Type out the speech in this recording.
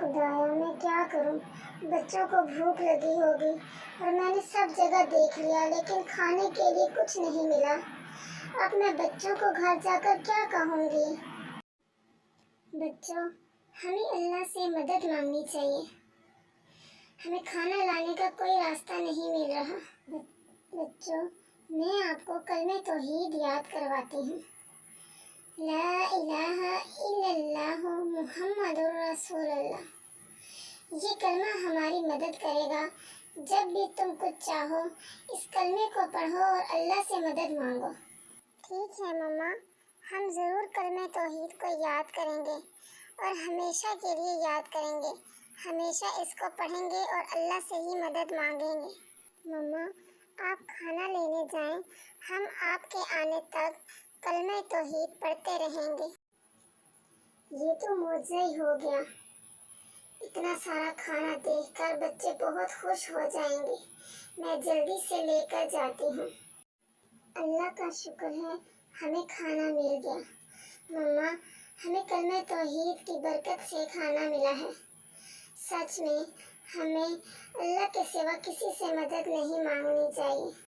खुदाया, मैं क्या करूं? बच्चों को भूख लगी होगी और मैंने सब जगह देख लिया, लेकिन खाने के लिए कुछ नहीं मिला। अब मैं बच्चों को घर जाकर क्या कहूंगी? बच्चों, हमें अल्लाह से मदद मांगनी चाहिए। हमें खाना लाने का कोई रास्ता नहीं मिल रहा। बच्चों, मैं आपको कलमे तौहीद याद करवाती हूँ। ला इलाहा इल्लल्लाह मुहम्मदुर रसूलुल्लाह। ये कलमा हमारी मदद करेगा। जब भी तुम कुछ चाहो, इस कलमे को पढ़ो और अल्लाह से मदद मांगो। ठीक है मम्मा, हम ज़रूर कलमे तौहीद को याद करेंगे और हमेशा के लिए याद करेंगे। हमेशा इसको पढ़ेंगे और अल्लाह से ही मदद मांगेंगे। मम्मा, आप खाना लेने जाएं, हम आपके आने तक कलमे तौहीद पढ़ते रहेंगे। ये तो मौजज़ा ही हो गया। इतना सारा खाना देखकर बच्चे बहुत खुश हो जाएंगे। मैं जल्दी से लेकर जाती हूँ। अल्लाह का शुक्र है, हमें खाना मिल गया। मम्मा, हमें कलमे तौहीद की बरकत से खाना मिला है। सच में हमें अल्लाह के सिवा किसी से मदद नहीं मांगनी चाहिए।